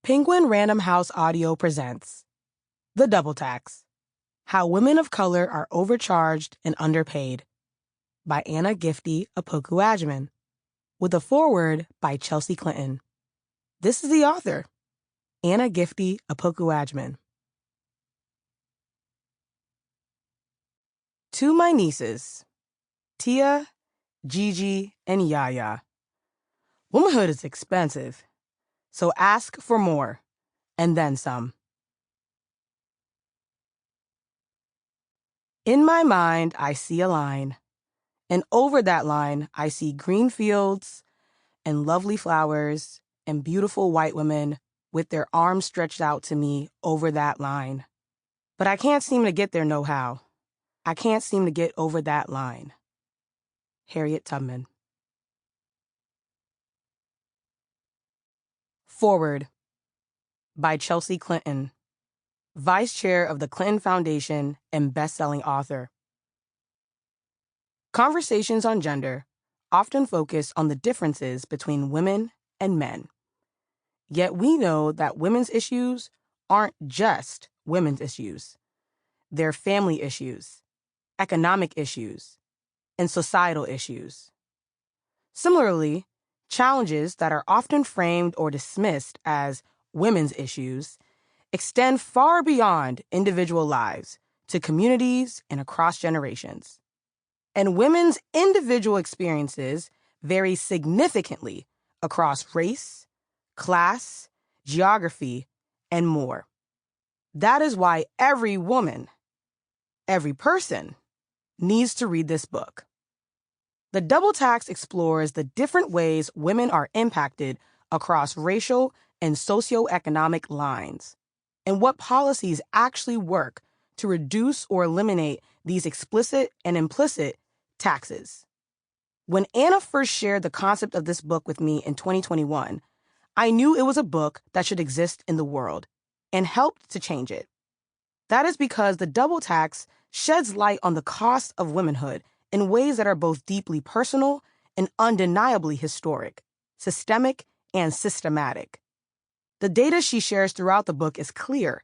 Penguin Random House Audio presents The Double Tax: How Women of Color Are Overcharged and Underpaid by Anna Gifty Opoku-Agyeman, with a foreword by Chelsea Clinton. This is the author, Anna Gifty Opoku-Agyeman. To my nieces, Tia, Gigi, and Yaya. Womanhood is expensive, so ask for more, and then some. In my mind, I see a line, and over that line, I see green fields and lovely flowers and beautiful white women with their arms stretched out to me over that line. But I can't seem to get there no how. I can't seem to get over that line. Harriet Tubman. Foreword by Chelsea Clinton, Vice Chair of the Clinton Foundation and best-selling author. Conversations on gender often focus on the differences between women and men. Yet we know that women's issues aren't just women's issues. They're family issues, economic issues, and societal issues. Similarly, challenges that are often framed or dismissed as women's issues extend far beyond individual lives to communities and across generations. And women's individual experiences vary significantly across race, class, geography, and more. That is why every woman, every person, needs to read this book. The Double Tax explores the different ways women are impacted across racial and socioeconomic lines, and what policies actually work to reduce or eliminate these explicit and implicit taxes. When Anna first shared the concept of this book with me in 2021, I knew it was a book that should exist in the world and helped to change it. That is because the Double Tax sheds light on the cost of womanhood in ways that are both deeply personal and undeniably historic, systemic, and systematic. The data she shares throughout the book is clear.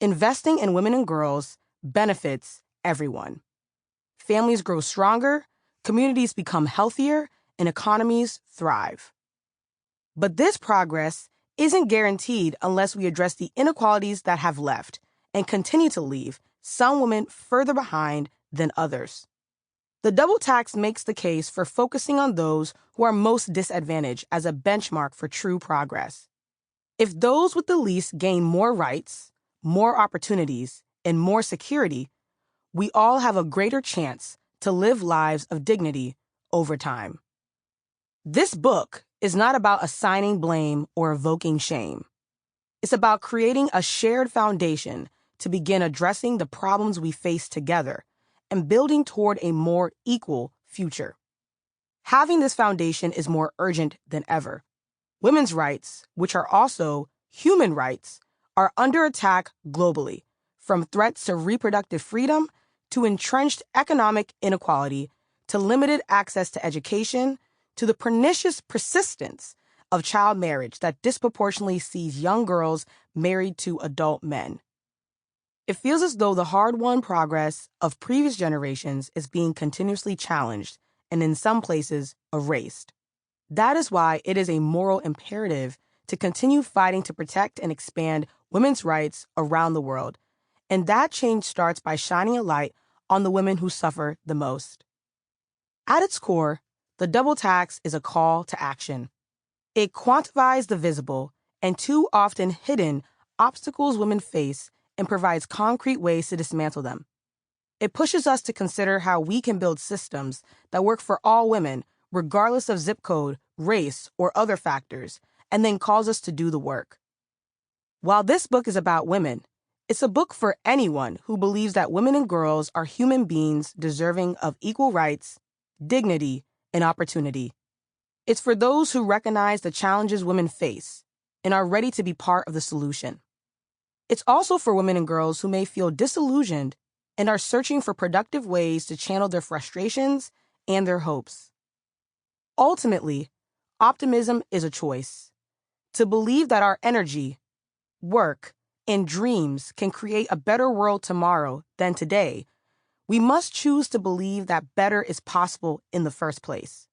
Investing in women and girls benefits everyone. Families grow stronger, communities become healthier, and economies thrive. But this progress isn't guaranteed unless we address the inequalities that have left and continue to leave some women further behind than others. The Double Tax makes the case for focusing on those who are most disadvantaged as a benchmark for true progress. If those with the least gain more rights, more opportunities, and more security, we all have a greater chance to live lives of dignity over time. This book is not about assigning blame or evoking shame. It's about creating a shared foundation to begin addressing the problems we face together and building toward a more equal future. Having this foundation is more urgent than ever. Women's rights, which are also human rights, are under attack globally, from threats to reproductive freedom to entrenched economic inequality to limited access to education to the pernicious persistence of child marriage that disproportionately sees young girls married to adult men. It feels as though the hard-won progress of previous generations is being continuously challenged and in some places erased. That is why it is a moral imperative to continue fighting to protect and expand women's rights around the world. And that change starts by shining a light on the women who suffer the most. At its core, the Double Tax is a call to action. It quantifies the visible and too often hidden obstacles women face and provides concrete ways to dismantle them. It pushes us to consider how we can build systems that work for all women, regardless of zip code, race, or other factors, and then calls us to do the work. While this book is about women, it's a book for anyone who believes that women and girls are human beings deserving of equal rights, dignity, and opportunity. It's for those who recognize the challenges women face and are ready to be part of the solution. It's also for women and girls who may feel disillusioned and are searching for productive ways to channel their frustrations and their hopes. Ultimately, optimism is a choice. To believe that our energy, work, and dreams can create a better world tomorrow than today, we must choose to believe that better is possible in the first place.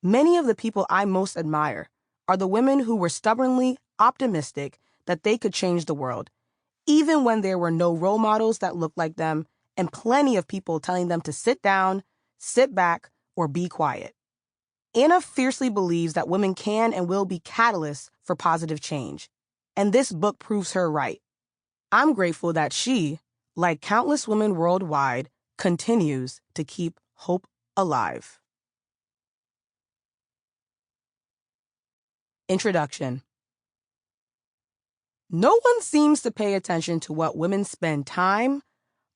Many of the people I most admire are the women who were stubbornly optimistic that they could change the world, even when there were no role models that looked like them and plenty of people telling them to sit down, sit back, or be quiet. Anna fiercely believes that women can and will be catalysts for positive change, and this book proves her right. I'm grateful that she, like countless women worldwide, continues to keep hope alive. Introduction. No one seems to pay attention to what women spend time,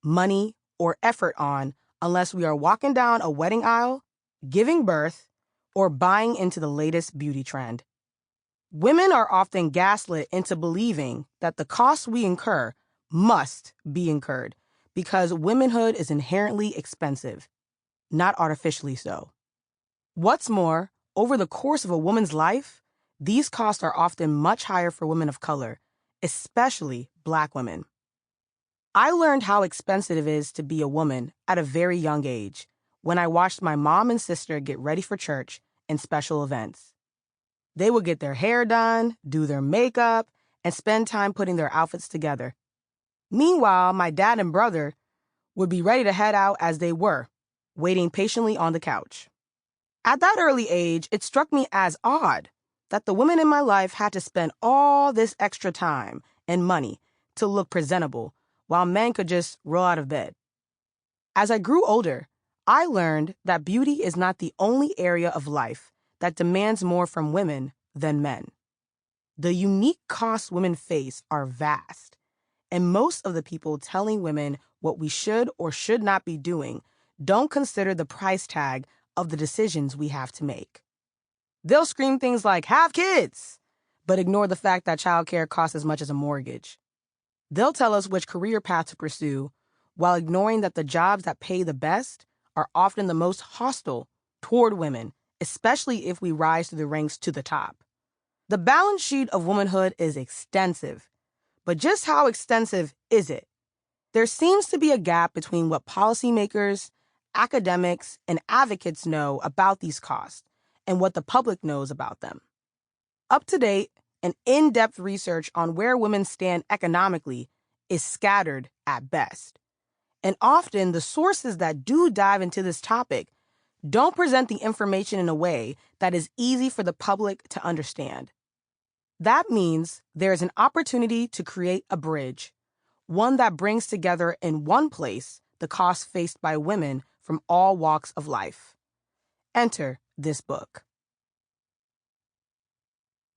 money, or effort on unless we are walking down a wedding aisle, giving birth, or buying into the latest beauty trend. Women are often gaslit into believing that the costs we incur must be incurred because womanhood is inherently expensive, not artificially so. What's more, over the course of a woman's life, these costs are often much higher for women of color, especially Black women. I learned how expensive it is to be a woman at a very young age when I watched my mom and sister get ready for church and special events. They would get their hair done, do their makeup, and spend time putting their outfits together. Meanwhile, my dad and brother would be ready to head out as they were, waiting patiently on the couch. At that early age, it struck me as odd that the women in my life had to spend all this extra time and money to look presentable, while men could just roll out of bed. As I grew older, I learned that beauty is not the only area of life that demands more from women than men. The unique costs women face are vast, and most of the people telling women what we should or should not be doing don't consider the price tag of the decisions we have to make. They'll scream things like, "have kids," but ignore the fact that childcare costs as much as a mortgage. They'll tell us which career path to pursue while ignoring that the jobs that pay the best are often the most hostile toward women, especially if we rise through the ranks to the top. The balance sheet of womanhood is extensive, but just how extensive is it? There seems to be a gap between what policymakers, academics, and advocates know about these costs and what the public knows about them. Up-to-date and in-depth research on where women stand economically is scattered at best. And often the sources that do dive into this topic don't present the information in a way that is easy for the public to understand. That means there is an opportunity to create a bridge, one that brings together in one place the costs faced by women from all walks of life. Enter this book.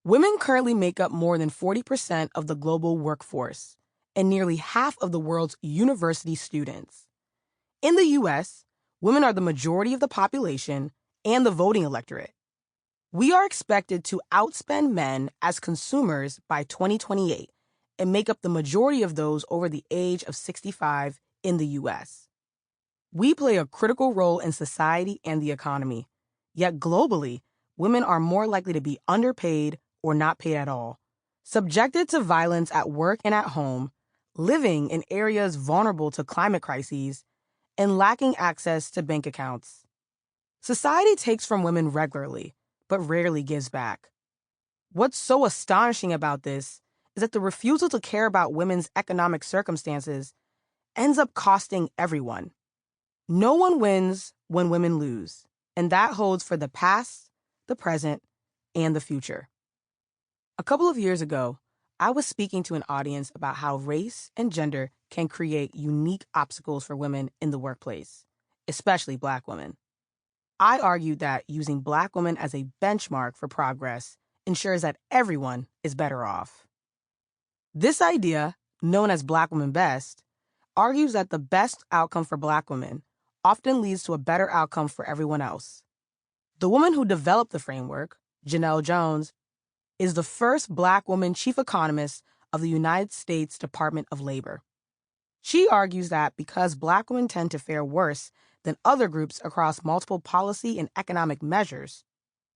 Women currently make up more than 40% of the global workforce and nearly half of the world's university students. In the U.S., women are the majority of the population and the voting electorate. We are expected to outspend men as consumers by 2028 and make up the majority of those over the age of 65 in the U.S. We play a critical role in society and the economy, yet globally, women are more likely to be underpaid or not paid at all, subjected to violence at work and at home, living in areas vulnerable to climate crises, and lacking access to bank accounts. Society takes from women regularly, but rarely gives back. What's so astonishing about this is that the refusal to care about women's economic circumstances ends up costing everyone. No one wins when women lose, and that holds for the past, the present, and the future. A couple of years ago, I was speaking to an audience about how race and gender can create unique obstacles for women in the workplace, especially Black women. I argued that using Black women as a benchmark for progress ensures that everyone is better off. This idea, known as Black Women Best, argues that the best outcome for Black women often leads to a better outcome for everyone else. The woman who developed the framework, Janelle Jones, is the first Black woman chief economist of the United States Department of Labor. She argues that because Black women tend to fare worse than other groups across multiple policy and economic measures,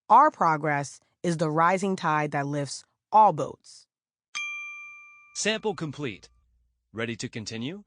our progress is the rising tide that lifts all boats. Sample complete. Ready to continue?